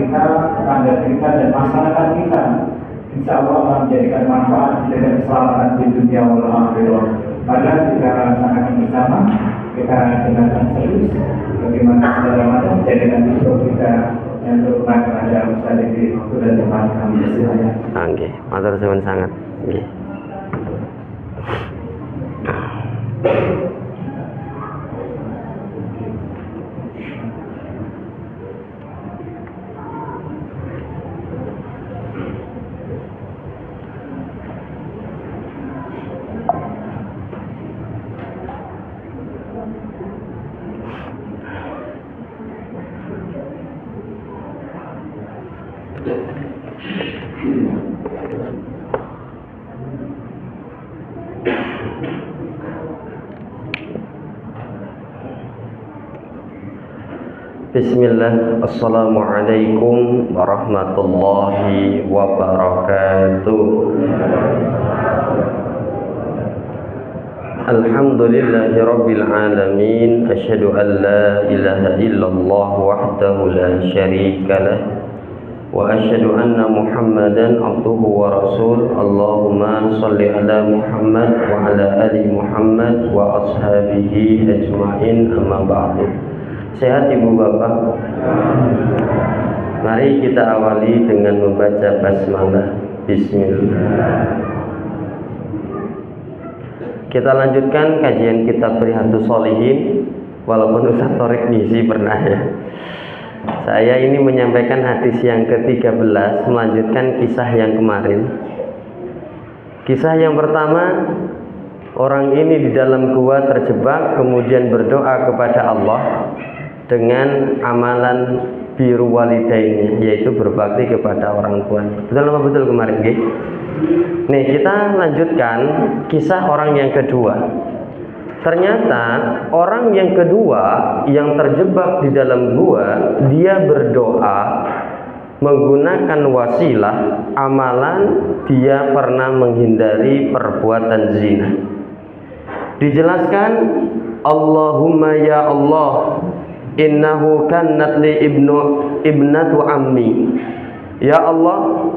kita, tetangga kita, dan masyarakat kita. Insya Allah akan menjadikan manfaat dan keselamatan di dunia wal akhirah. Maka kita laksanakan bersama, kita dengarkan serius bagaimana segala macam jadikan hidup kita yang terutama kepada Ustaz di waktu dan tempat kami istilahnya. Oke, matur suwun sangat. Nggih. Bismillah, assalamualaikum warahmatullahi wabarakatuh. Alhamdulillahi rabbil alamin. Asyhadu an la ilaha illallah wahdahu la syarika lah, wa asyhadu anna Muhammadan abduhu wa rasul. Allahumma shalli ala Muhammad wa ala ali Muhammad wa ashabihi ajmain, amma ba'du. Sehat ibu bapak? Mari kita awali dengan membaca basmalah. Bismillah. Kita lanjutkan kajian kitab Riyadhus Shalihin. Walaupun Ustaz Thorik ngisi pernah ya. Saya ini menyampaikan hadis yang ke-13, melanjutkan kisah yang kemarin. Kisah yang pertama, orang ini di dalam gua terjebak, kemudian berdoa kepada Allah dengan amalan biru walidainnya, yaitu berbakti kepada orang tuanya. Betul apa betul kemarin, nggih? Nih, kita lanjutkan kisah orang yang kedua. Ternyata orang yang kedua yang terjebak di dalam gua, dia berdoa menggunakan wasilah amalan dia pernah menghindari perbuatan zina. Dijelaskan, Allahumma ya Allah, innahu kannat li ibnatu ammi. Ya Allah,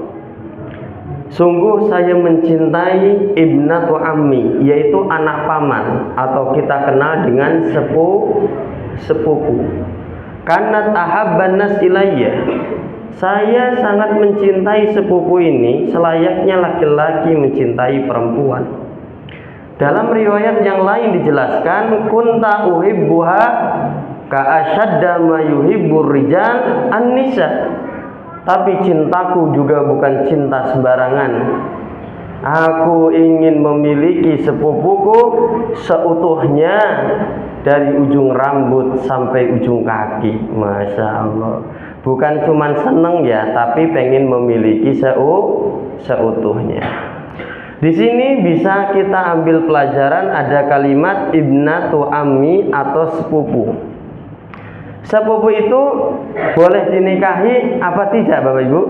sungguh saya mencintai ibnatu ammi, yaitu anak paman atau kita kenal dengan sepupu. Kannat ahabban nas ilayya. Saya sangat mencintai sepupu ini selayaknya laki-laki mencintai perempuan. Dalam riwayat yang lain dijelaskan, kunta uhibbuha ka'asyadda ma yuhibbur rijal an-nisa. Tapi cintaku juga bukan cinta sembarangan. Aku ingin memiliki sepupuku seutuhnya dari ujung rambut sampai ujung kaki. Masya Allah. Bukan cuma seneng ya, tapi pengen memiliki seutuhnya. Di sini bisa kita ambil pelajaran, ada kalimat ibnatu ammi atau sepupu. Sepupu itu boleh dinikahi apa tidak, Bapak Ibu?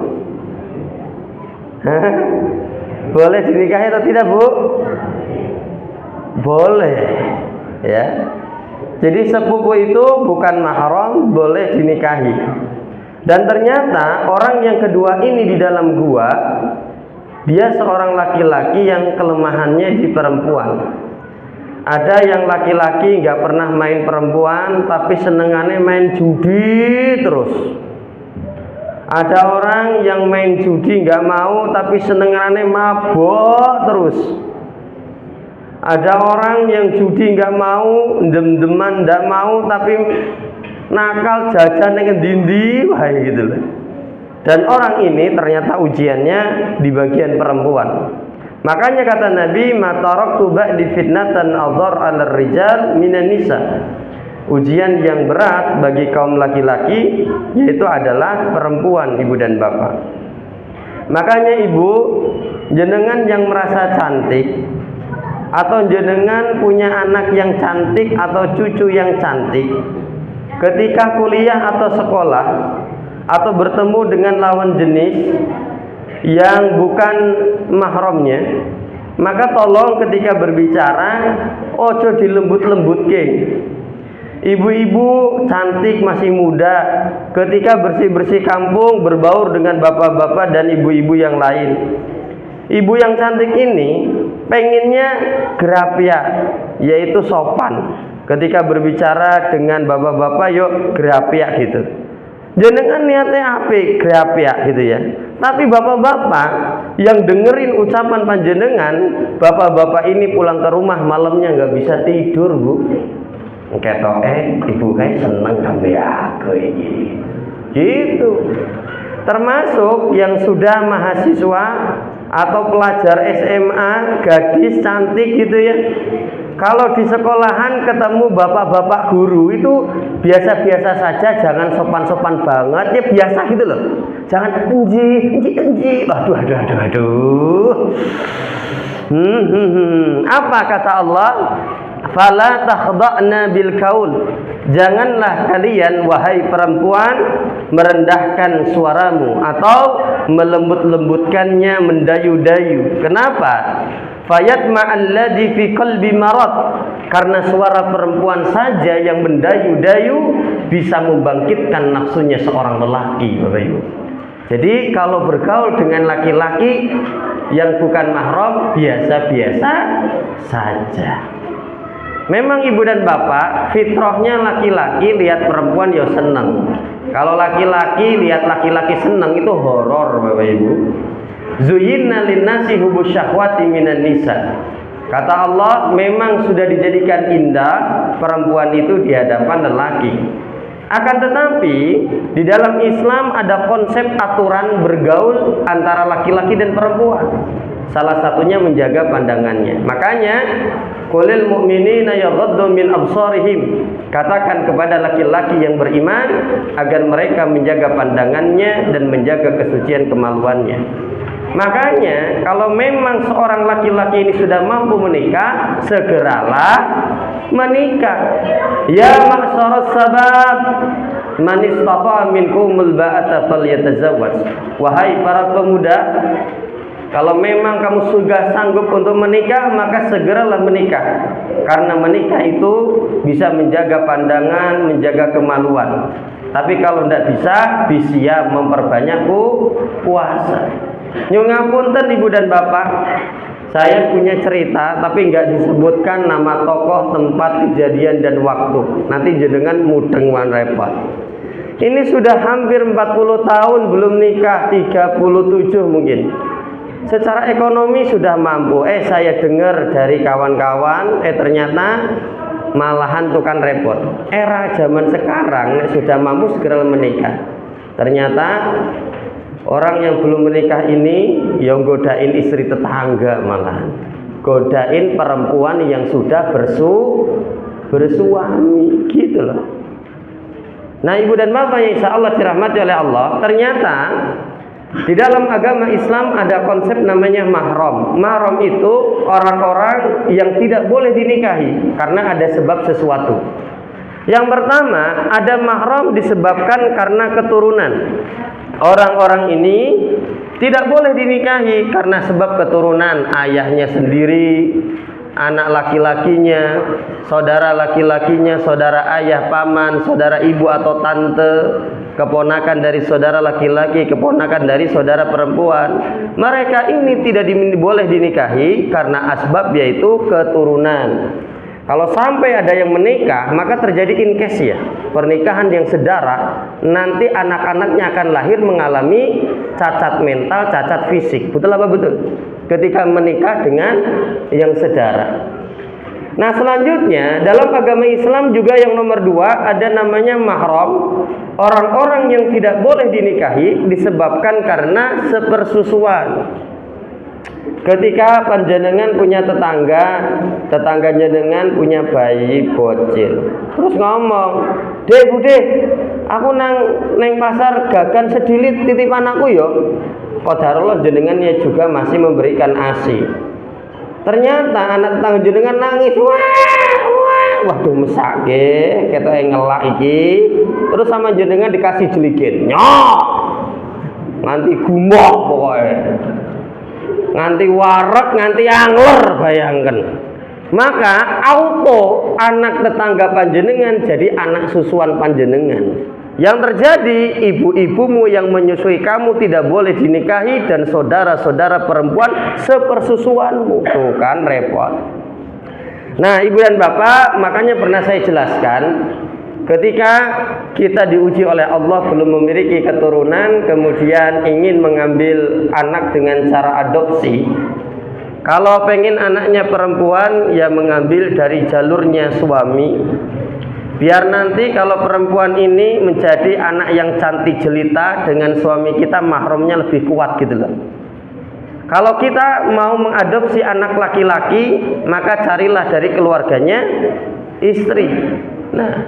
Boleh dinikahi atau tidak, Bu? Boleh, ya. Jadi sepupu itu bukan mahram, boleh dinikahi. Dan ternyata orang yang kedua ini di dalam gua, dia seorang laki-laki yang kelemahannya di perempuan. Ada yang laki-laki nggak pernah main perempuan, tapi senengannya main judi terus. Ada orang yang main judi nggak mau, tapi senengannya mabok terus. Ada orang yang judi nggak mau, dem-deman nggak mau, tapi nakal jajan dengan dindi, wah gitu loh. Dan orang ini ternyata ujiannya di bagian perempuan. Makanya kata Nabi, mataraktu ba'di fitnatan adhar 'alal rijal minan nisa. Ujian yang berat bagi kaum laki-laki yaitu adalah perempuan, ibu dan bapak. Makanya ibu, jenengan yang merasa cantik atau jenengan punya anak yang cantik atau cucu yang cantik, ketika kuliah atau sekolah atau bertemu dengan lawan jenis yang bukan mahramnya, maka tolong ketika berbicara ojo dilembut-lembutke. Ibu-ibu cantik masih muda, ketika bersih-bersih kampung berbaur dengan bapak-bapak dan ibu-ibu yang lain. Ibu yang cantik ini pengennya gerapia, yaitu sopan. Ketika berbicara dengan bapak-bapak, yuk gerapia gitu. Jenengan niatnya apik, gerapia gitu ya. Tapi bapak-bapak yang dengerin ucapan panjenengan, bapak-bapak ini pulang ke rumah malamnya nggak bisa tidur, Bu. Ketoke ibu kayak seneng sampai aku ini. Gitu. Termasuk yang sudah mahasiswa atau pelajar SMA, gadis cantik gitu ya. Kalau di sekolahan ketemu bapak-bapak guru itu biasa-biasa saja, jangan sopan-sopan banget, ya biasa gitu loh. Jangan enji. Aduh. Apa kata Allah? Fala takhda'na bil qaul. Janganlah kalian wahai perempuan merendahkan suaramu atau melembut-lembutkannya, mendayu-dayu. Kenapa? Fayatma'alladzi fi qalbi marad. Karena suara perempuan saja yang mendayu-dayu bisa membangkitkan nafsunya seorang lelaki, Bapak Ibu. Jadi kalau bergaul dengan laki-laki yang bukan mahram, biasa-biasa saja. Memang ibu dan bapak fitrahnya laki-laki lihat perempuan ya seneng. Kalau laki-laki lihat laki-laki seneng itu horor, Bapak Ibu. Zuyyinna linnasi hubus syahwati minan nisa. Kata Allah, memang sudah dijadikan indah perempuan itu di hadapan lelaki. Akan tetapi di dalam Islam ada konsep aturan bergaul antara laki-laki dan perempuan. Salah satunya menjaga pandangannya. Makanya qulil mu'minina yaghuddu min absarihim. Katakan kepada laki-laki yang beriman agar mereka menjaga pandangannya dan menjaga kesucian kemaluannya. Makanya kalau memang seorang laki-laki ini sudah mampu menikah, segeralah menikah. Ya ma'syaras sabab, man istata'a minkumul ba'ata falyatazawwaj. Wahai para pemuda, kalau memang kamu sudah sanggup untuk menikah, maka segeralah menikah. Karena menikah itu bisa menjaga pandangan, menjaga kemaluan. Tapi kalau tidak bisa, bisa memperbanyak puasa. Nyuwun ngapunten Ibu dan Bapak, saya punya cerita tapi nggak disebutkan nama tokoh, tempat, kejadian dan waktu. Nanti jenengan mudeng wan repot. Ini sudah hampir 40 tahun belum nikah, 37 mungkin. Secara ekonomi sudah mampu. Saya dengar dari kawan-kawan, ternyata malahan tukang repot. Era zaman sekarang sudah mampu segera menikah. Ternyata orang yang belum menikah ini yang godain istri tetangga, malahan godain perempuan yang sudah bersuami gitu loh. Nah Ibu dan Bapak yang insya Allah dirahmati oleh Allah, ternyata di dalam agama Islam ada konsep namanya mahram. Mahram itu orang-orang yang tidak boleh dinikahi karena ada sebab sesuatu. Yang pertama, ada mahram disebabkan karena keturunan. Orang-orang ini tidak boleh dinikahi karena sebab keturunan, ayahnya sendiri, anak laki-lakinya, saudara laki-lakinya, saudara ayah, paman, saudara ibu atau tante, keponakan dari saudara laki-laki, keponakan dari saudara perempuan. Mereka ini tidak boleh dinikahi karena asbab yaitu keturunan. Kalau sampai ada yang menikah, maka terjadi inkesia, pernikahan yang sedara, nanti anak-anaknya akan lahir mengalami cacat mental, cacat fisik. Betul apa betul? Ketika menikah dengan yang sedara. Nah selanjutnya dalam agama Islam juga yang nomor 2 ada namanya mahram. Orang-orang yang tidak boleh dinikahi disebabkan karena sepersusuan. Ketika panjenengan punya tetangga jenengan punya bayi bocil, terus ngomong, "Dek, Bude, aku neng pasar gagan sedilit titip anakku yo." Qadarullah jenengan ya juga masih memberikan ASI. Ternyata anak tetangga jenengan nangis, waduh mesake, ketok ngelak iki. Terus sama jenengan dikasih jeligen, nyok, nganti gumoh pokoknya. Nganti warek, nganti angler, bayangkan. maka auto anak tetangga panjenengan jadi anak susuan panjenengan. Yang terjadi, ibu-ibumu yang menyusui kamu tidak boleh dinikahi, dan saudara-saudara perempuan sepersusuanmu. Tuh kan repot. Nah, ibu dan bapak, makanya pernah saya jelaskan, ketika kita diuji oleh Allah belum memiliki keturunan, kemudian ingin mengambil anak dengan cara adopsi. Kalau pengen anaknya perempuan, ya mengambil dari jalurnya suami. Biar nanti kalau perempuan ini menjadi anak yang cantik jelita, dengan suami kita mahramnya lebih kuat gitu loh. Kalau kita mau mengadopsi anak laki-laki, maka carilah dari keluarganya istri. Nah,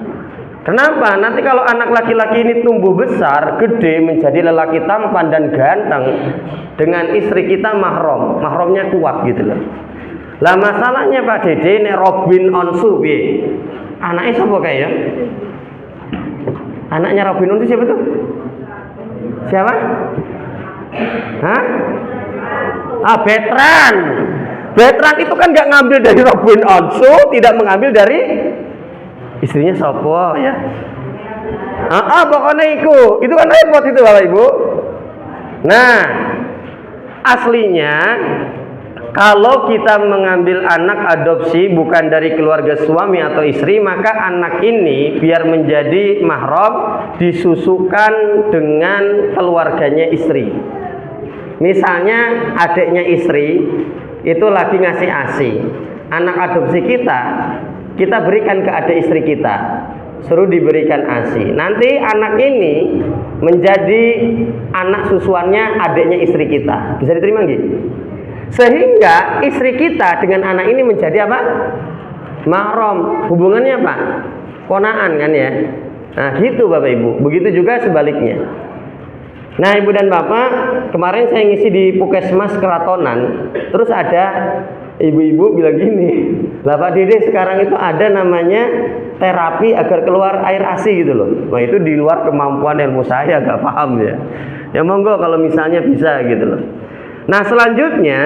kenapa? Nanti kalau anak laki-laki ini tumbuh besar, gede, menjadi lelaki tampan dan ganteng, dengan istri kita mahramnya kuat gitu loh. Lah masalahnya Pak Dede, nek Robin Onsu piye? Anaknya siapa kayaknya? Anaknya Robin Onsu siapa tuh? Siapa? Hah? Betran. Betran itu kan nggak ngambil dari Robin Onsu, tidak mengambil dari istrinya siapa ya? Pokoknya itu kan repot itu Bapak Ibu. Nah, aslinya kalau kita mengambil anak adopsi bukan dari keluarga suami atau istri, maka anak ini biar menjadi mahram disusukan dengan keluarganya istri. Misalnya adiknya istri itu lagi ngasih ASI, anak adopsi kita berikan ke adik istri kita, suruh diberikan ASI. Nanti anak ini menjadi anak susuannya adiknya istri kita. Bisa diterima nggih? Sehingga istri kita dengan anak ini menjadi apa? Mahram. Hubungannya apa? Ponaan kan ya. Nah gitu Bapak Ibu. Begitu juga sebaliknya. Nah Ibu dan Bapak, kemarin saya ngisi di Puskesmas Keratonan, terus ada ibu-ibu bilang gini, lah Pak Dede sekarang itu ada namanya terapi agar keluar air ASI gitu loh. Nah itu di luar kemampuan ilmu saya, gak paham ya. Ya monggo kalau misalnya bisa gitu loh. Nah selanjutnya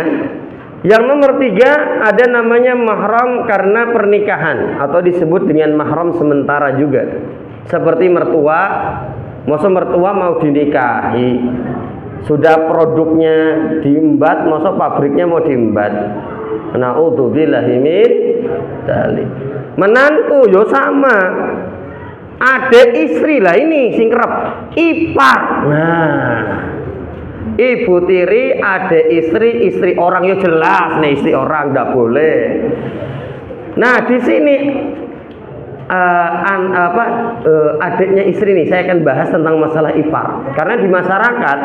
yang nomor 3 ada namanya mahram karena pernikahan atau disebut dengan mahram sementara juga. Seperti mertua, masa mertua mau dinikahi, sudah produknya diembat, masa pabriknya mau diembat. Na'udzubillahi min dzalik. Menantu yo sama, adik istri lah ini sing kerep, ipar. Nah, ibu tiri, adik istri, istri orang ya jelas nih istri orang nggak boleh. Nah di sini adiknya istri nih saya akan bahas tentang masalah ipar karena di masyarakat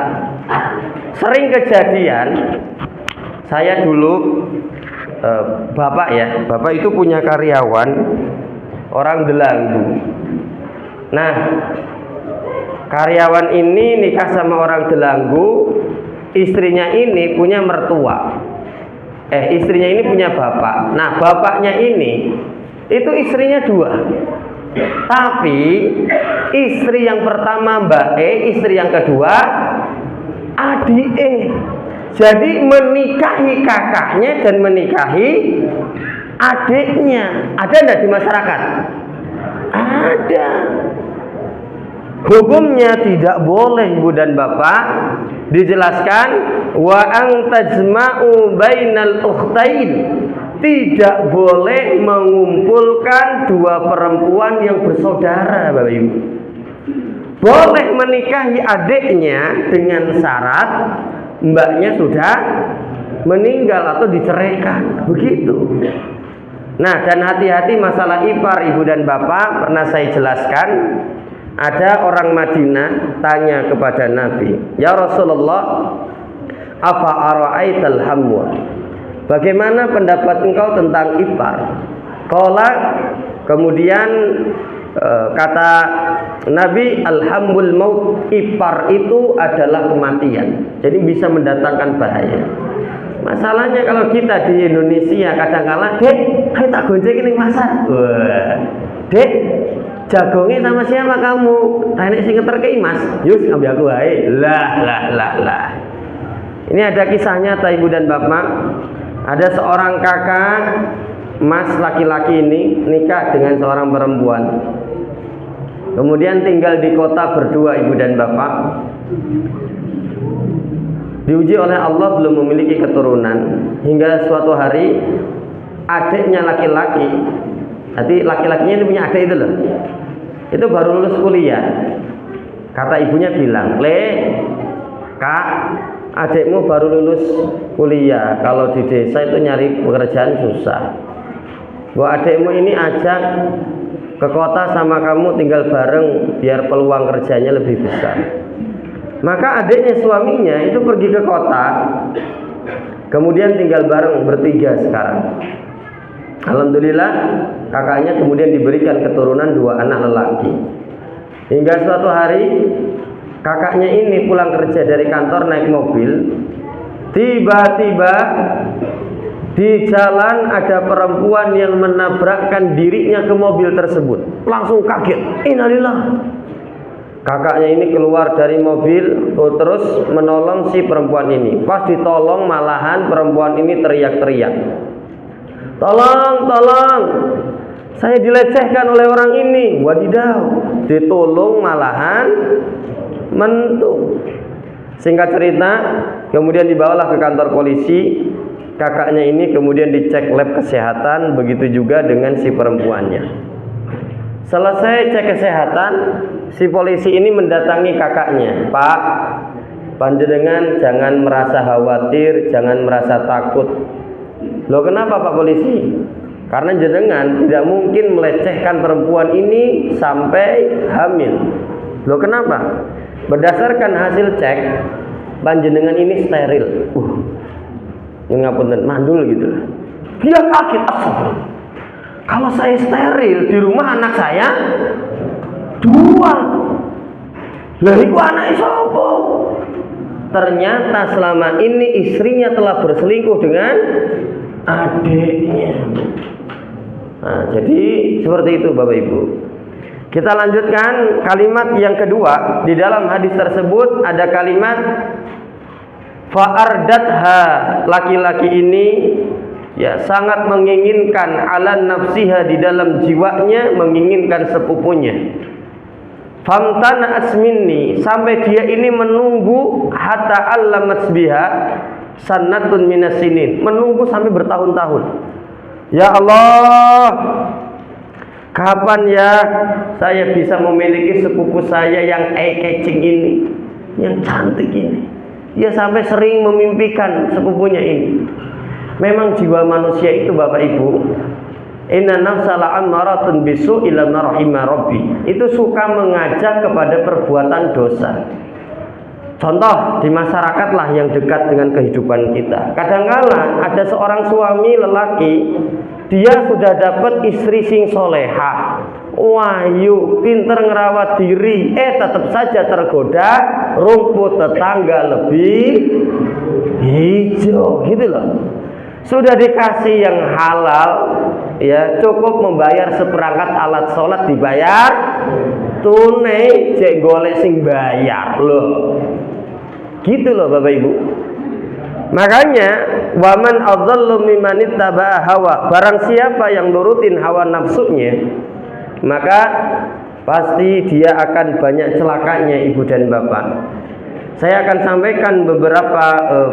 sering kejadian. Saya dulu bapak itu punya karyawan orang Delanggu. Nah karyawan ini nikah sama orang Delanggu, istrinya ini punya mertua. Istrinya ini punya bapak. Nah, bapaknya ini itu istrinya 2. Tapi istri yang pertama Mbak istri yang kedua adik Jadi menikahi kakaknya dan menikahi adiknya. Ada enggak di masyarakat? Ada. Hukumnya tidak boleh Ibu dan Bapak. Dijelaskan wa an tajma'u bainal ukhtain. Tidak boleh mengumpulkan 2 perempuan yang bersaudara Bapak Ibu. Boleh menikahi adiknya dengan syarat mbaknya sudah meninggal atau diceraikan. Begitu. Nah, dan hati-hati masalah ipar Ibu dan Bapak, pernah saya jelaskan. Ada orang Madinah tanya kepada Nabi, "Ya Rasulullah, afa ara'aital hamwa?" Bagaimana pendapat engkau tentang ipar? Qala, kemudian kata Nabi, alhamul maut, ipar itu adalah kematian. Jadi bisa mendatangkan bahaya. Masalahnya kalau kita di Indonesia kadang-kala, "Dek, ayo tak goncengin ning pasar." Wah. "Dek, jagongnya sama siapa kamu?" "Nek sing ngeterke Mas." "Yus, ambil aku wae." Lah. Ini ada kisahnya Ibu dan Bapak. Ada seorang kakak mas laki-laki ini nikah dengan seorang perempuan, kemudian tinggal di kota berdua ibu dan bapak, diuji oleh Allah belum memiliki keturunan, hingga suatu hari adiknya laki-laki, nanti laki-lakinya ini punya adik itu loh, itu baru lulus kuliah. Kata ibunya bilang, "Le, Kak, adikmu baru lulus kuliah, kalau di desa itu nyari pekerjaan susah. Gua adikmu ini ajak ke kota sama kamu tinggal bareng biar peluang kerjanya lebih besar." Maka adiknya suaminya itu pergi ke kota, kemudian tinggal bareng bertiga sekarang. Alhamdulillah kakaknya kemudian diberikan keturunan 2 anak lelaki. Hingga suatu hari kakaknya ini pulang kerja dari kantor naik mobil, tiba-tiba di jalan ada perempuan yang menabrakkan dirinya ke mobil tersebut. Langsung kaget, innalillah. Kakaknya ini keluar dari mobil, terus menolong si perempuan ini. Pas ditolong malahan perempuan ini teriak-teriak, "Tolong, tolong, saya dilecehkan oleh orang ini." Wadidaw, ditolong malahan mentung. Singkat cerita, kemudian dibawalah ke kantor polisi. Kakaknya ini kemudian dicek lab kesehatan, begitu juga dengan si perempuannya. Selesai cek kesehatan, si polisi ini mendatangi kakaknya. "Pak, panjenengan jangan merasa khawatir, jangan merasa takut." "Loh kenapa Pak Polisi?" "Karena jenengan tidak mungkin melecehkan perempuan ini sampai hamil." "Loh kenapa?" "Berdasarkan hasil cek, panjenengan ini steril." Ngapunten, mandul gitu. Dia kaget, astagfirullah. Kalau saya steril, di rumah anak saya 2. Lah iku anake sapa? Ternyata selama ini istrinya telah berselingkuh dengan adiknya. Nah, jadi seperti itu Bapak Ibu. Kita lanjutkan kalimat yang kedua. Di dalam hadis tersebut ada kalimat fa'ardatha, laki-laki ini ya sangat menginginkan ala nafsiha, di dalam jiwanya menginginkan sepupunya. Famtana asminni, sampai dia ini menunggu hatta allamat biha sanatun minasinin, menunggu sampai bertahun-tahun. Ya Allah, kapan ya saya bisa memiliki sepupu saya yang eye-catching ini, yang cantik ini. Dia sampai sering memimpikan sepupunya ini. Memang jiwa manusia itu Bapak Ibu, inna nafsa la'ammaratun bisu ila narahima rabbi, itu suka mengajak kepada perbuatan dosa. Contoh di masyarakat lah yang dekat dengan kehidupan kita. Kadangkala ada seorang suami lelaki, dia sudah dapat istri sing solehah, wahyu, pinter ngerawat diri, tetap saja tergoda rumput tetangga lebih hijau, gitu loh. Sudah dikasih yang halal, ya cukup membayar seperangkat alat sholat, dibayar tunai, cek golek sing bayar loh. Gitu loh Bapak Ibu. Makanya waman adzallu mimman ittaba'a hawa, barang siapa yang nurutin hawa nafsunya, maka pasti dia akan banyak celakanya ibu dan bapak. Saya akan sampaikan beberapa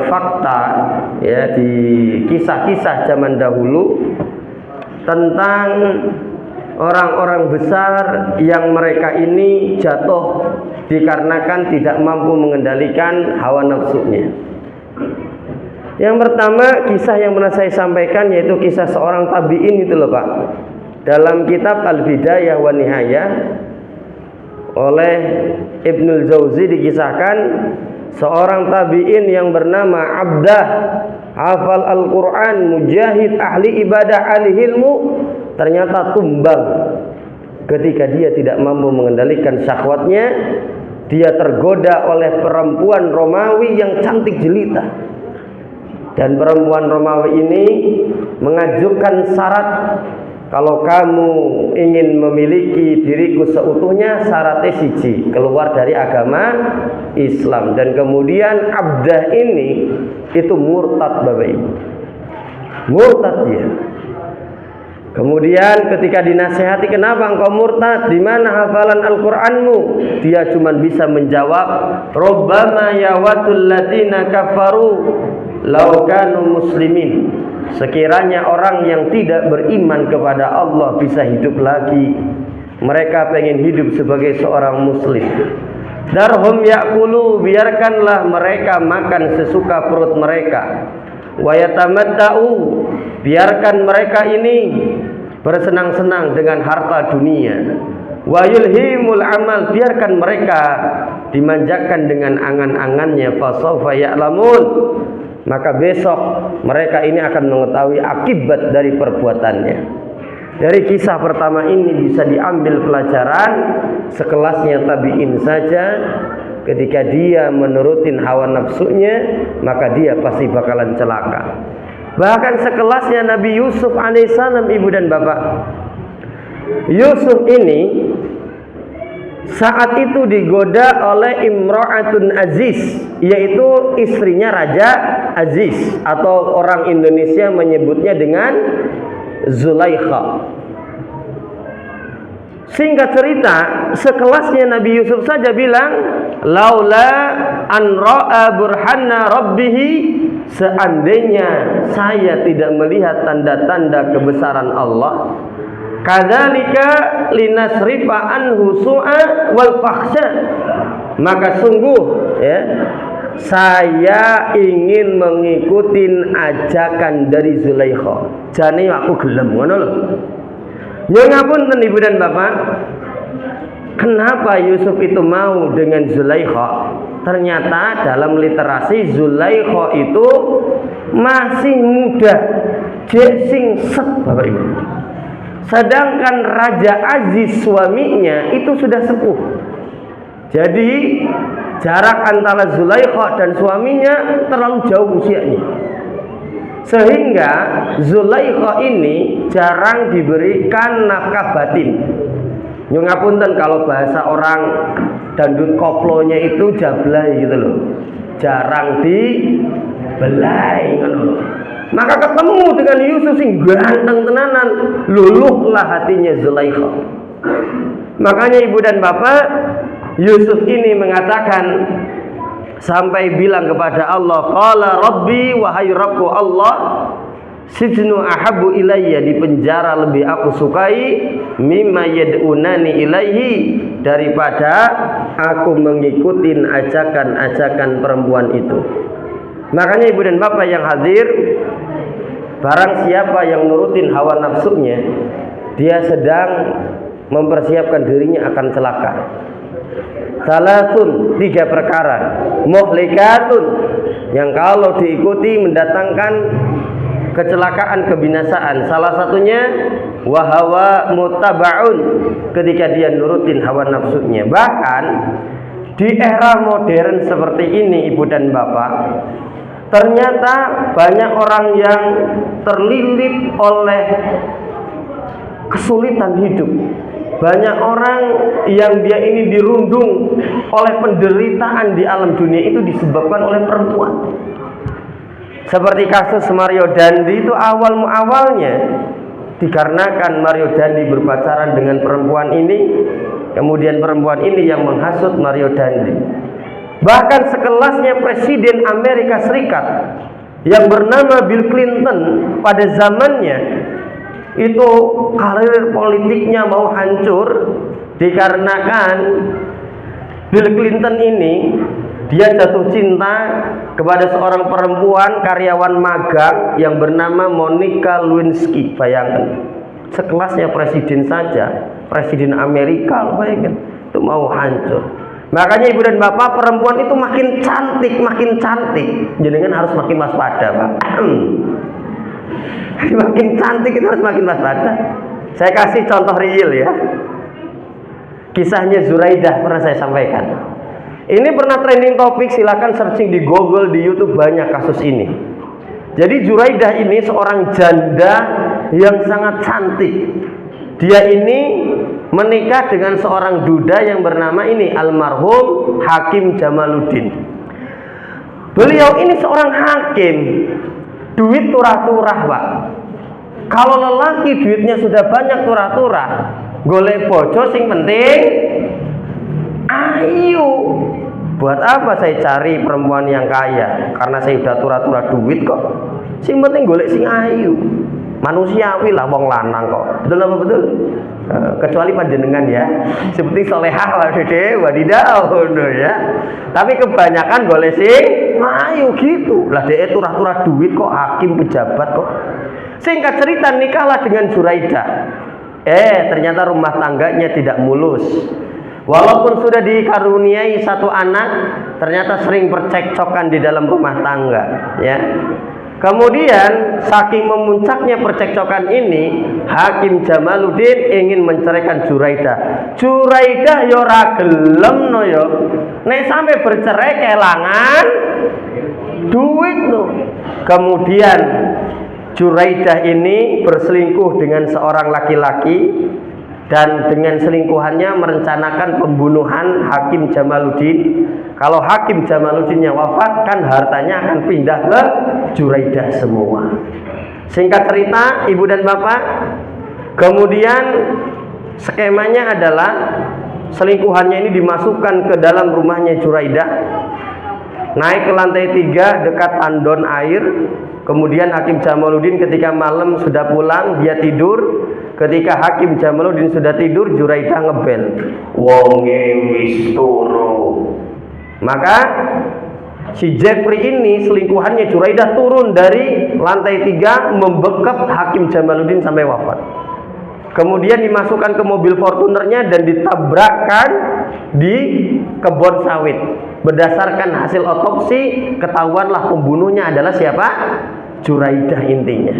fakta ya di kisah-kisah zaman dahulu tentang orang-orang besar yang mereka ini jatuh dikarenakan tidak mampu mengendalikan hawa nafsunya. Yang pertama, kisah yang pernah saya sampaikan yaitu kisah seorang tabi'in itu loh Pak. Dalam kitab Al-Bidayah wa Nihayah oleh Ibnul Jauzi dikisahkan seorang tabi'in yang bernama Abdah, hafal Al-Quran, mujahid, ahli ibadah, ahli ilmu, ternyata tumbang ketika dia tidak mampu mengendalikan syahwatnya. Dia tergoda oleh perempuan Romawi yang cantik jelita, dan perempuan Romawi ini mengajukan syarat, kalau kamu ingin memiliki diriku seutuhnya, syaratnya siji, keluar dari agama Islam. Dan kemudian Abdah ini itu murtad Bapak Ibu, murtad dia. Kemudian ketika dinasehati, kenapa engkau murtad? Di mana hafalan Al-Qur'anmu? Dia cuma bisa menjawab, Rabbama yawadul ladina kafaru law kanu muslimin. Sekiranya orang yang tidak beriman kepada Allah bisa hidup lagi, mereka pengen hidup sebagai seorang muslim. Darhum ya'kulu, biarkanlah mereka makan sesuka perut mereka. Wa yatamatta'u, biarkan mereka ini bersenang-senang dengan harta dunia. Wa yulhimul amal, biarkan mereka dimanjakan dengan angan-angannya. Fasawfa ya'lamun, maka besok mereka ini akan mengetahui akibat dari perbuatannya. Dari kisah pertama ini bisa diambil pelajaran, sekelasnya tabi'in saja, ketika dia menurutin hawa nafsunya, maka dia pasti bakalan celaka. Bahkan sekelasnya Nabi Yusuf alaihissalam, ibu dan bapak. Yusuf ini saat itu digoda oleh Imra'atun Aziz, yaitu istrinya Raja Aziz, atau orang Indonesia menyebutnya dengan Zulaikha. Singkat cerita, sekelasnya Nabi Yusuf saja bilang, laula an ra'a burhana rabbih, seandainya saya tidak melihat tanda-tanda kebesaran Allah, kadzalika linasrifa anhu su'a wal fakhsha, maka sungguh ya, saya ingin mengikuti ajakan dari Zulaikha. Jane aku gelem ngono lho. Ya ngapunten ibu dan bapak, kenapa Yusuf itu mau dengan Zulaikha? Ternyata dalam literasi Zulaikha itu masih muda, jek sing set Bapak Ibu. Sedangkan Raja Aziz suaminya itu sudah sepuh. Jadi jarak antara Zulaikha dan suaminya terlalu jauh usianya, sehingga Zulaikha ini jarang diberikan nafkah batin. Nyungapunten kalau bahasa orang dandut koplonya itu jablay gitu loh, jarang dibelai gitu. Maka ketemu dengan Yusuf sing ganteng tenanan, luluhlah hatinya Zulaikha. Makanya ibu dan bapak, Yusuf ini mengatakan sampai bilang kepada Allah, qala rabbi, wahai Rabbku Allah, sijnu ahabbu ilayya, di penjara lebih aku sukai, mimma yad'unani ilaihi, daripada aku mengikuti ajakan-ajakan perempuan itu. Makanya ibu dan bapak yang hadir, barang siapa yang nurutin hawa nafsunya, dia sedang mempersiapkan dirinya akan celaka. Salasun, 3 perkara, muhlikatun, yang kalau diikuti mendatangkan kecelakaan, kebinasaan. Salah satunya wahawa mutabaun, ketika dia nurutin hawa nafsunya. Bahkan di era modern seperti ini ibu dan bapak, ternyata banyak orang yang terlilit oleh kesulitan hidup. Banyak orang yang dia ini dirundung oleh penderitaan di alam dunia itu disebabkan oleh perempuan. Seperti kasus Mario Dandi itu awalnya dikarenakan Mario Dandi berpacaran dengan perempuan ini, kemudian perempuan ini yang menghasut Mario Dandi. Bahkan sekelasnya Presiden Amerika Serikat yang bernama Bill Clinton pada zamannya itu karir politiknya mau hancur dikarenakan Bill Clinton ini dia jatuh cinta kepada seorang perempuan karyawan magang yang bernama Monica Lewinsky. Bayangkan, sekelasnya presiden saja, presiden Amerika, bayangkan, itu mau hancur. Makanya ibu dan bapak, perempuan itu makin cantik, jenengan harus makin waspada, Pak. Makin cantik itu harus makin waspada. Saya kasih contoh real ya. Kisahnya Zuraidah pernah saya sampaikan. Ini pernah trending topik, silakan searching di Google, di YouTube, banyak kasus ini. Jadi Zuraidah ini seorang janda yang sangat cantik. Dia ini menikah dengan seorang duda yang bernama ini almarhum Hakim Jamaluddin. Beliau ini seorang hakim, duit turah-turah, Pak. Kalau lelaki duitnya sudah banyak turah-turah, golek bojo sing penting ayu. Buat apa saya cari perempuan yang kaya? Karena saya udah turah-turah duit kok. Sing penting golek sing ayu. Manusiawi lah wong lanang kok. Betul apa betul? Kecuali panjenengan ya. Seperti solehah lah dede wadidaw ya. Tapi kebanyakan golek sing ayu gitu. Lah dhek turah-turah duit kok, hakim pejabat kok. Singkat cerita nikahlah dengan Juraidah. Ternyata rumah tangganya tidak mulus. Walaupun sudah dikaruniai satu anak, ternyata sering percekcokan di dalam rumah tangga, ya. Kemudian saking memuncaknya percekcokan ini, Hakim Jamaluddin ingin menceraikan Juraidah. Juraidah yo ora gelem no yo. Nek sampai bercerai kelangan duit no. Kemudian Juraidah ini berselingkuh dengan seorang laki-laki dan dengan selingkuhannya merencanakan pembunuhan Hakim Jamaluddin. Kalau Hakim Jamaluddinnya wafat, kan hartanya akan pindah ke Juraidah semua. Singkat cerita, ibu dan bapak, kemudian skemanya adalah selingkuhannya ini dimasukkan ke dalam rumahnya Juraidah, naik ke lantai 3 dekat tandon air. Kemudian Hakim Jamaluddin ketika malam sudah pulang, dia tidur. Ketika Hakim Jamaluddin sudah tidur, Juraidah ngebel, wonge wis turu. Maka si Jeffrey ini selingkuhannya Juraidah turun dari lantai 3 membekap Hakim Jamaluddin sampai wafat. Kemudian dimasukkan ke mobil Fortunernya dan ditabrakkan di kebun sawit. Berdasarkan hasil otopsi, ketahuanlah pembunuhnya adalah siapa? Juraidah intinya.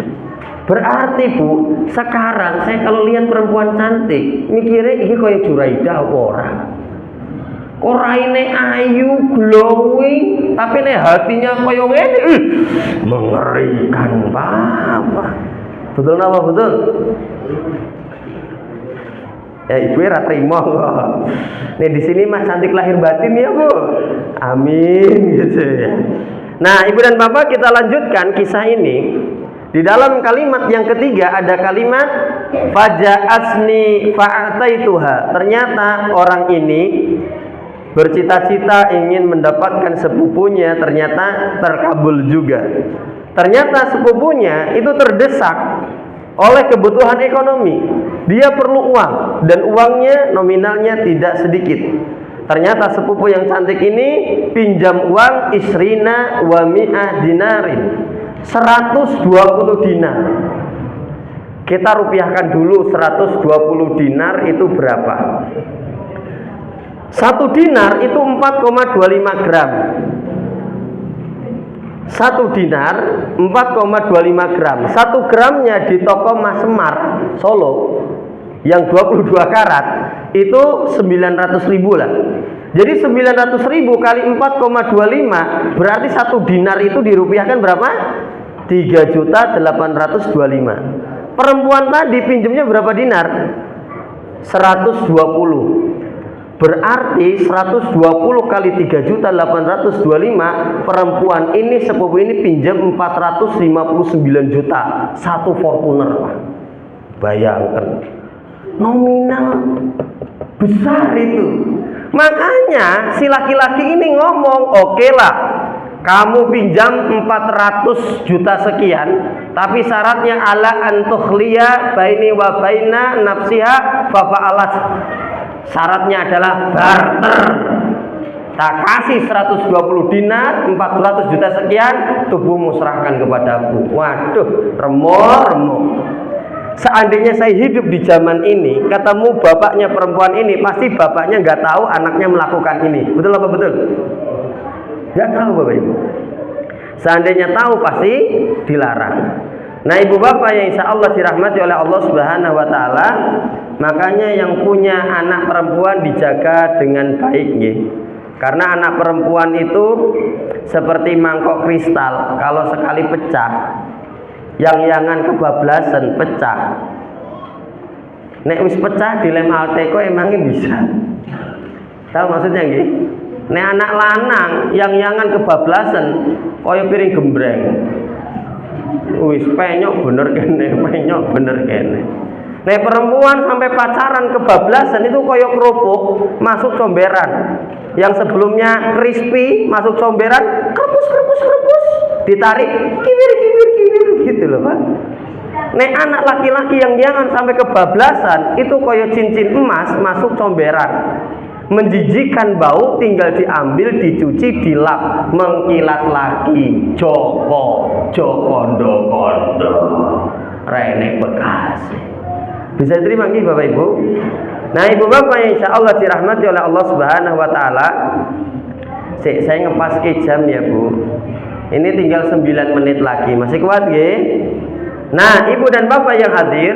Berarti Bu, sekarang saya kalau lihat perempuan cantik, mikirnya ini kayak Juraidah apa orang? Oraine ayu, glowing, tapi nih hatinya kayak ngene, mengerikan Bapak. Betul apa betul? Ya ibu ra trimo kok. Nih di sini Mas cantik lahir batin ya Bu. Amin gitu ya. Nah, Ibu dan Bapak, kita lanjutkan kisah ini. Di dalam kalimat yang ketiga ada kalimat faja'asni fa'ataituha. Ternyata orang ini bercita-cita ingin mendapatkan sepupunya, ternyata terkabul juga. Ternyata sepupunya itu terdesak oleh kebutuhan ekonomi. Dia perlu uang dan uangnya nominalnya tidak sedikit. Ternyata sepupu yang cantik ini pinjam uang isrina wa mi'ah dinarin, 120 dinar. Kita rupiahkan dulu 120 dinar itu berapa? 1 dinar itu 4,25 gram. 1 dinar 4,25 gram. 1 gramnya di toko Mas Semar Solo yang 22 karat itu 900.000 lah. Jadi 900.000 kali 4,25 berarti 1 dinar itu dirupiahkan berapa? 3.825.000. Perempuan tadi pinjamnya berapa dinar? 120. Berarti 120 kali 3.825, perempuan ini sepupu ini pinjam 459 juta. 1 Fortuner, Pak. Bayangkan. Nominal besar itu. Makanya si laki-laki ini ngomong, oke lah, kamu pinjam 400 juta sekian, tapi syaratnya ala antukhliya baini wa baina nafsiha fa fa'alat. Syaratnya adalah barter. Tak kasih 120 dinar, 400 juta sekian, tubuhmu serahkan kepadaku. Waduh, remo. Seandainya saya hidup di zaman ini, ketemu bapaknya perempuan ini, pasti bapaknya nggak tahu anaknya melakukan ini. Betul apa betul? Nggak tahu Bapak Ibu. Seandainya tahu pasti dilarang. Nah ibu bapak yang insya Allah dirahmati oleh Allah Subhanahu Wa Taala, makanya yang punya anak perempuan dijaga dengan baik, ya. Karena anak perempuan itu seperti mangkok kristal, kalau sekali pecah, yang-yangan kebablasan pecah. Nek wis pecah dilem alteko emangnya bisa. Tahu maksudnya nggih? Nek anak lanang yang-yangan kebablasan kaya piring gembreng. Wis penyok bener kene, penyok bener kene. Nek perempuan sampai pacaran kebablasan itu koyo kerupuk masuk comberan. Yang sebelumnya crispy masuk comberan, kerepus, ditarik, kibir gitu loh Pak. Nek anak laki-laki yang jangan sampai kebablasan itu koyo cincin emas masuk comberan. Menjijikan bau, tinggal diambil, dicuci, dilap, mengkilat lagi. Kondo Rene Bekasi. Bisa diterima nggih Bapak Ibu? Nah, Ibu Bapak yang insya Allah dirahmati oleh Allah Subhanahu wa taala. Saya ngepas ke jam ya, Bu. Ini tinggal 9 menit lagi. Masih kuat nggih? Nah, Ibu dan Bapak yang hadir,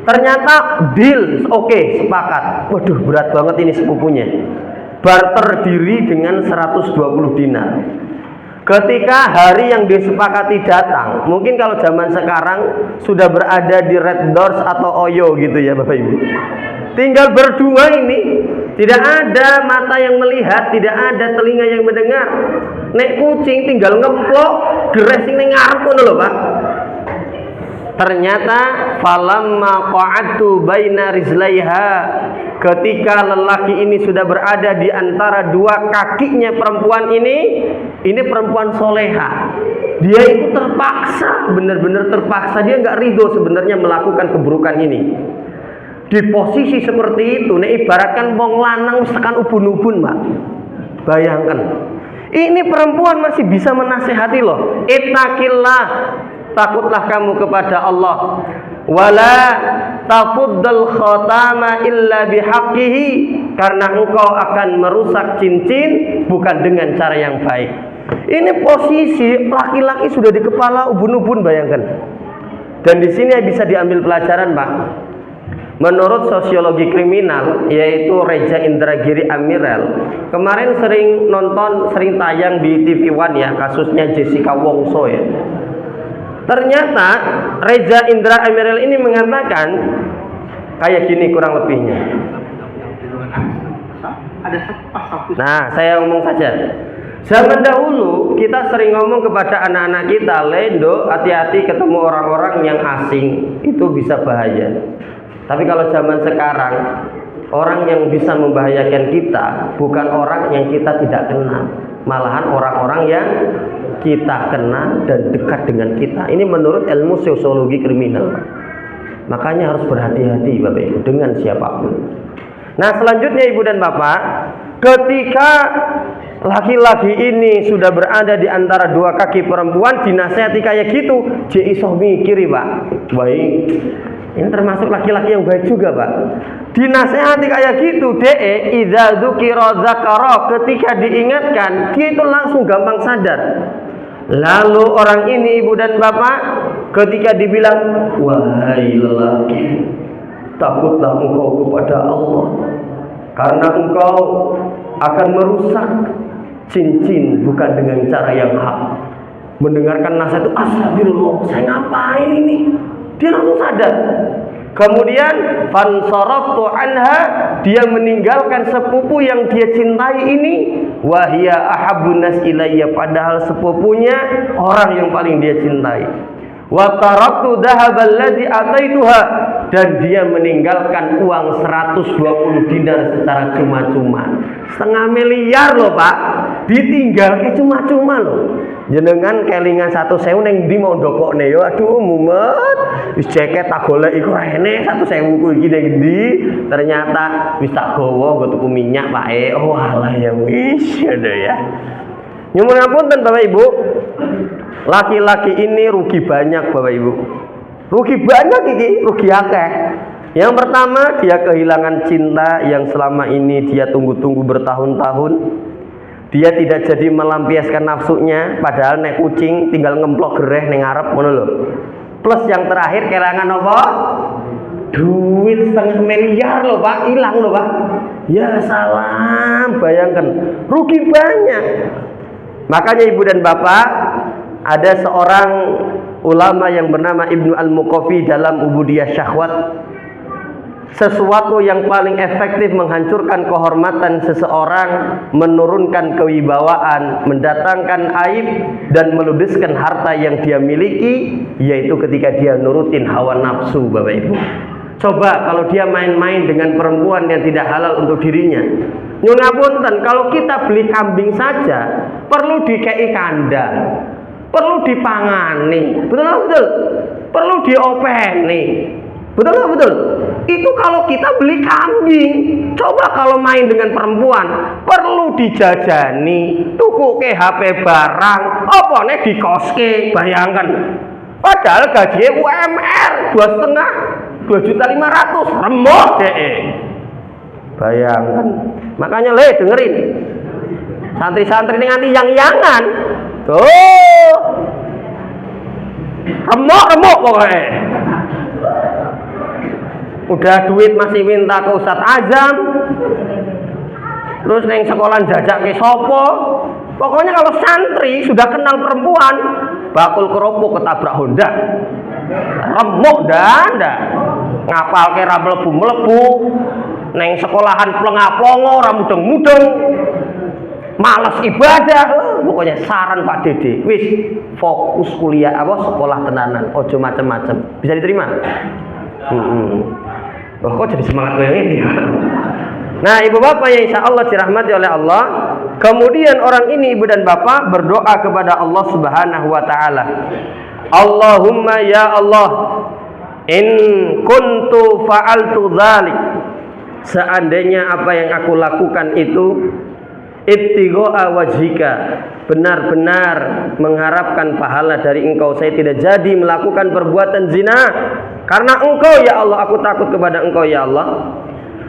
ternyata deal oke, sepakat. Waduh, berat banget ini sepupunya. Barter diri dengan 120 dinar. Ketika hari yang disepakati datang, mungkin kalau zaman sekarang sudah berada di Red Doors atau Oyo gitu ya Bapak Ibu. Tinggal berdua ini, tidak ada mata yang melihat, tidak ada telinga yang mendengar. Nek kucing tinggal ngeplok, dressing ning ngarep ngono lho, Pak. Ternyata falamma qa'adtu baina rizlaiha, ketika lelaki ini sudah berada di antara dua kakinya perempuan ini perempuan soleha. Dia itu terpaksa, benar-benar terpaksa, dia nggak ridho sebenarnya melakukan keburukan ini. Di posisi seperti itu, nek ibaratkan wong lanang tekan ubun-ubun, Pak. Bayangkan. Ini perempuan masih bisa menasehati loh. Ittaqillah, takutlah kamu kepada Allah. Wala tafuddal khatama illa bihaqqihi, karena engkau akan merusak cincin bukan dengan cara yang baik. Ini posisi laki-laki sudah di kepala ubun-ubun, bayangkan. Dan di sini bisa diambil pelajaran, Pak. Menurut sosiologi kriminal, yaitu Reza Indragiri Amiral, kemarin sering tayang di TV One ya, kasusnya Jessica Wongso ya. Ternyata Reza Indra Amiral ini mengatakan kayak gini kurang lebihnya. Nah, saya ngomong saja. Zaman dahulu kita sering ngomong kepada anak-anak kita, Lendo, hati-hati ketemu orang-orang yang asing, itu bisa bahaya. Tapi kalau zaman sekarang, orang yang bisa membahayakan kita bukan orang yang kita tidak kenal, malahan orang-orang yang kita kenal dan dekat dengan kita. Ini menurut ilmu sosiologi kriminal. Makanya harus berhati-hati Bapak Ibu dengan siapapun. Nah, selanjutnya Ibu dan Bapak, ketika laki-laki ini sudah berada di antara dua kaki perempuan, dinasehati kayak gitu, je iso mikiri, Pak. Baik. Ini termasuk laki-laki yang baik juga, Pak. Dinasehati kayak gitu, idza dzukira dzakara, ketika diingatkan, dia itu langsung gampang sadar. Lalu orang ini Ibu dan Bapak, ketika dibilang, wahai lelaki, takutlah engkau kepada Allah, karena engkau akan merusak cincin bukan dengan cara yang hak. Mendengarkan nasihat itu, astagfirullah, saya ngapain ini? Dia langsung sadar. Kemudian fansaraftu anha, dia meninggalkan sepupu yang dia cintai ini. Wahia ahabbun nas ilayya, padahal sepupunya orang yang paling dia cintai. Wa taraktu dhahabal ladzi ataituha, dan dia meninggalkan uang 120 dinar secara cuma-cuma. 1,5 miliar loh, Pak. Ditinggal cuma-cuma loh. Jenengan kelingan 1.000 neng ndi mau ndokokne yo, aduh mumet. Wis ceket tak golek iku rene 1.000 ku iki neng ndi. Ternyata wis tak gowo nggo tuku minyak, Pak. Oh alah ya wis ada ya. Nyuwun ngapunten Bapak Ibu. Laki-laki ini rugi banyak Bapak Ibu. Rugi banyak iki, rugi akeh. Yang pertama, dia kehilangan cinta yang selama ini dia tunggu-tunggu bertahun-tahun. Dia tidak jadi melampiaskan nafsunya, padahal nek kucing tinggal ngemplok gereh ning ngarep ngono lho. Plus yang terakhir kehilangan apa? Duit 1,5 miliar loh, Pak, hilang loh, Pak. Ya salam, bayangkan, rugi banyak. Makanya Ibu dan Bapak, ada seorang ulama yang bernama Ibnu Al-Muqaffi dalam Ubudiyah Syahwat. sesuatu yang paling efektif menghancurkan kehormatan seseorang, menurunkan kewibawaan, mendatangkan aib dan meludeskan harta yang dia miliki, yaitu ketika dia nurutin hawa nafsu, Bapak Ibu. Coba kalau dia main-main dengan perempuan yang tidak halal untuk dirinya. Nyun ngapunten, kalau kita beli kambing saja perlu dikei kandang, perlu dipangani, betul? Perlu diopeni, betul? Itu kalau kita beli kambing. Coba kalau main dengan perempuan, perlu dijajani, tuku ke HP barang, apa nih dikoske, bayangkan. Padahal gajinya UMR 2,5 remot deh. Bayangkan. Makanya dengerin. Santri-santri ini nganti yang-yangan. Tuh. Remok pokoknya. Udah duit masih minta ke Ustadz Azam. Terus neng sekolah jajak ke sopo. Pokoknya kalau santri sudah kenal perempuan, bakul keropok ketabrak Honda. Remuk dah. Ngapal ke ra mlebu. Neng sekolahan plengah-plongo, ora mudeng-mudeng. Males ibadah. Pokoknya saran Pak Dede, wis fokus kuliah sekolah tenanan, ojo macem-macem. Bisa diterima? Kok jadi semangat kayak ini ya? Nah, ibu bapak yang insya Allah dirahmati oleh Allah, kemudian orang ini ibu dan bapak berdoa kepada Allah Subhanahu wa Ta'ala. Allahumma ya Allah, in kuntu fa'altu dzalik, seandainya apa yang aku lakukan itu ibtigha'a wajhika, benar-benar mengharapkan pahala dari engkau, saya tidak jadi melakukan perbuatan zina karena engkau ya Allah, aku takut kepada engkau ya Allah.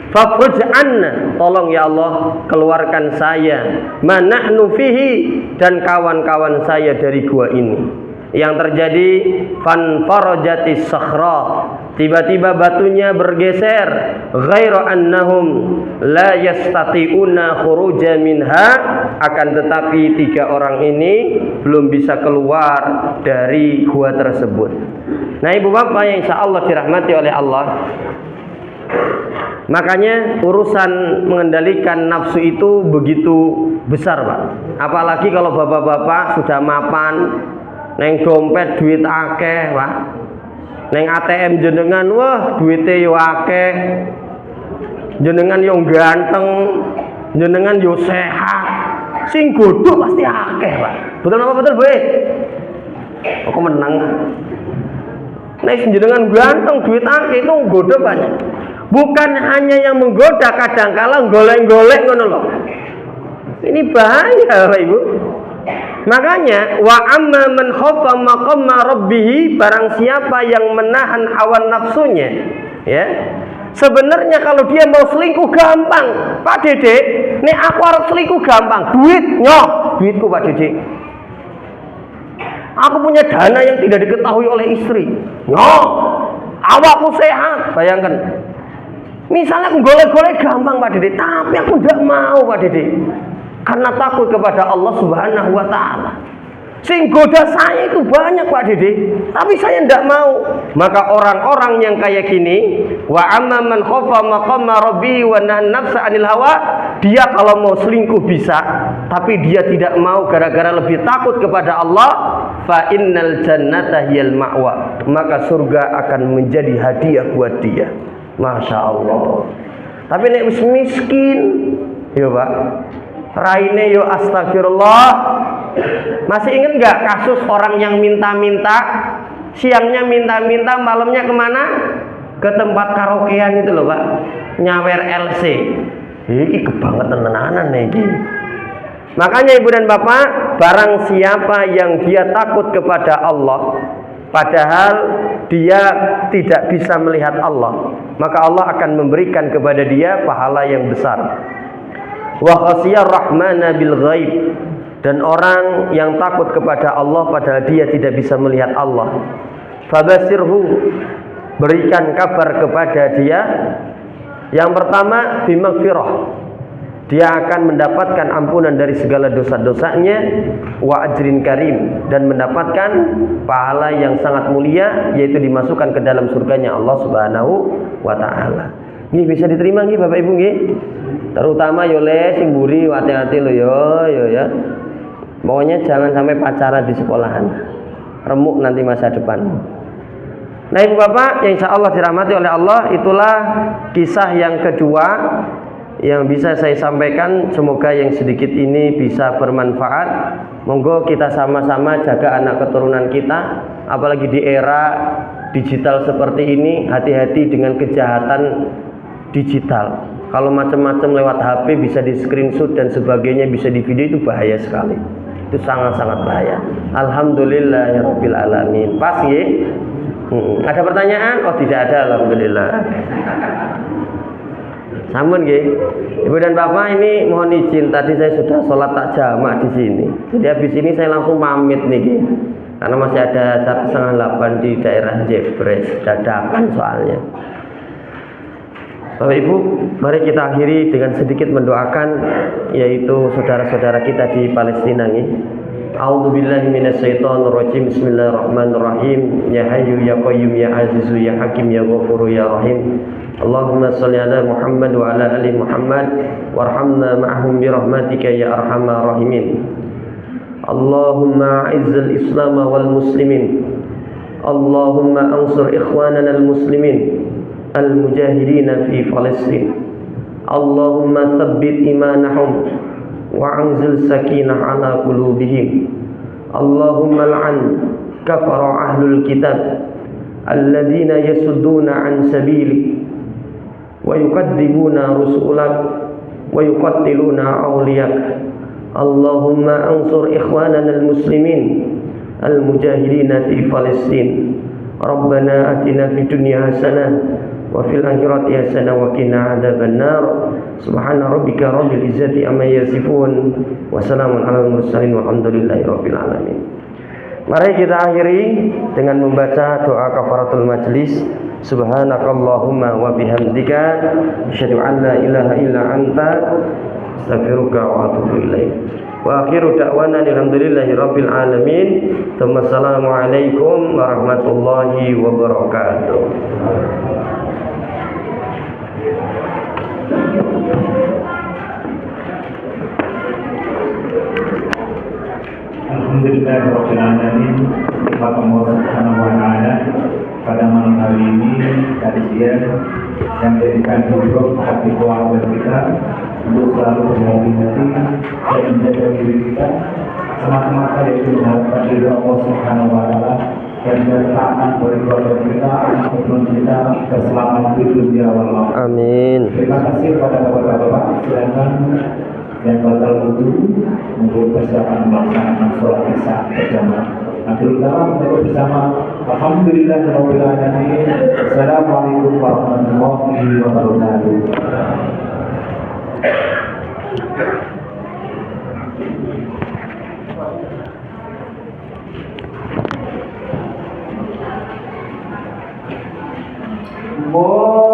Fafruj anna, tolong ya Allah keluarkan saya, manahnu fihi, dan kawan-kawan saya dari gua ini. Yang terjadi fanfarajatis sakhra, tiba-tiba batunya bergeser, ghairu annahum la yastati'una khuruja minha, akan tetapi tiga orang ini belum bisa keluar dari gua tersebut. Nah, ibu bapak yang insyaallah dirahmati oleh Allah, makanya urusan mengendalikan nafsu itu begitu besar, Pak. Apalagi kalau bapak-bapak sudah mapan, neng dompet duit akeh, Pak. Neng ATM jenengan, wah duitnya yo akeh. Jenengan yo ganteng, jenengan yo sehat. Sing godho pasti akeh, Pak. Betul apa betul, Bu? Kok menang? Neng jenengan ganteng, duit akeh itu godho banyak. Bukan hanya yang menggoda, kadang-kala golek-golek ngono loh. Ini bahaya, Bapak Ibu. Makanya wa amma man khafa maqama rabbih, barang siapa yang menahan hawa nafsunya, ya. Sebenarnya kalau dia mau selingkuh gampang, Pak Dede. Nih aku harus selingkuh gampang, duitku Pak Dede. Aku punya dana yang tidak diketahui oleh istri. Awakku sehat, bayangkan. Misalnya aku golek-golek gampang Pak Dede, tapi aku tidak mau Pak Dede, karena takut kepada Allah Subhanahu wa Ta'ala. Sing goda saya itu banyak Pak Dede, tapi saya tidak mau. Maka orang-orang yang kayak gini, wa amma man khafa maqama rabbi wa nahan nafsa 'anil hawa, dia kalau mau selingkuh bisa, tapi dia tidak mau gara-gara lebih takut kepada Allah, fa innal jannata hiyal ma'wa, maka surga akan menjadi hadiah buat dia. Masya Allah. Tapi nek wis miskin, yo Pak, raine yo astagfirullah. Masih ingat nggak kasus orang yang minta-minta, siangnya minta-minta, malamnya kemana? Ke tempat karaokean itu loh Pak, nyawer LC. Ini kebangetan tenanan nih. Makanya ibu dan bapak, barang siapa yang dia takut kepada Allah, padahal dia tidak bisa melihat Allah, maka Allah akan memberikan kepada dia pahala yang besar. Wa khasiyar rahmana bil ghaib, dan orang yang takut kepada Allah padahal dia tidak bisa melihat Allah, fabasirhu, berikan kabar kepada dia. Yang pertama, bimaghfirah, dia akan mendapatkan ampunan dari segala dosa-dosanya, wa ajrin karim, dan mendapatkan pahala yang sangat mulia, yaitu dimasukkan ke dalam surganya Allah Subhanahu wa Ta'ala. Nggih bisa diterima nggih Bapak Ibu nggih. Terutama yo le sing mburi hati-hati lho yo ya. Pokoknya jangan sampai pacaran di sekolahan. Remuk nanti masa depan. Nah Ibu Bapak yang insya Allah dirahmati oleh Allah, itulah kisah yang kedua yang bisa saya sampaikan. Semoga yang sedikit ini bisa bermanfaat. Monggo kita sama-sama jaga anak keturunan kita. Apalagi di era digital seperti ini, hati-hati dengan kejahatan digital. Kalau macam-macam lewat HP bisa di screenshot dan sebagainya, bisa di video, itu bahaya sekali. Itu sangat-sangat bahaya. Alhamdulillahirabbil alamin. Pas ya? Ada pertanyaan? Oh tidak ada, alhamdulillah. Sampun nggih. Ibu dan Bapak, ini mohon izin, tadi saya sudah sholat tak jamak di sini. Jadi habis ini saya langsung pamit nih, karena masih ada acara 7:30 di daerah Jebres, dadakan soalnya. Bapak Ibu, mari kita akhiri dengan sedikit mendoakan, yaitu saudara-saudara kita di Palestina nih. A'udzubillahi minasyaitonirrajim. Bismillahirrahmanirrahim. Ya Hayyu ya Qayyum ya Azizu ya Hakim ya Ghafuru ya Rahim. Allahumma shalli ala Muhammad wa ala ali Muhammad warhamna ma'ahum bi rahmatika ya arhamar rahimin. Allahumma a'izzal Islam wal muslimin. Allahumma ansur ikhwanana al muslimin al mujahidin fi Palestin. Allahumma tsabbit imanahum wa anzil sakinah ala qulubihim. Allahumma al'an kafara ahlul kitab alladhina yasudduna an sabilik wa yukadzibuna rusulak wa yuqattiluna awliyak. Allahumma ansur ikhwanana al-muslimin al-mujahidina fi Palestin. Rabbana atina fid dunya hasanah wa fil akhirati hasanah wa qina adzabannar. Subhana rabbika rabbil izzati amma yasifun wa salamun alal mursalin walhamdulillahi rabbil alamin. Mari kita akhiri dengan membaca doa kafaratul majlis. Subhanakallahumma wa bihamdika asyhadu an la ilaha illa anta astaghfiruka wa atubu ilaik. Wa akhiru da'wana alhamdulillahi rabbil alamin. Wassalamu alaikum warahmatullahi wabarakatuh. Alhamdulillahirabbil alamin. Terima kasih Subhanahu wa ta'ala pada malam hari ini tadi siang yang menjadikan hidup hati keluarga kita untuk selalu berhati-hati dan menjaga diri kita semata-mata yaitu mengharapkan ridha Allah Subhanahu wa ta'ala dan keutamaan bagi keluarga kita, anak keturunan kita, keselamatan di dunia wal akhirah. Amin. Terima kasih kepada bapak-bapak. Silakan yang batal wudu untuk persiapan melaksanakan sholat isya berjamaah. Akhirul kalam kita bersama. Alhamdulillahirabbil alamin. Assalamualaikum warahmatullahi wabarakatuh. More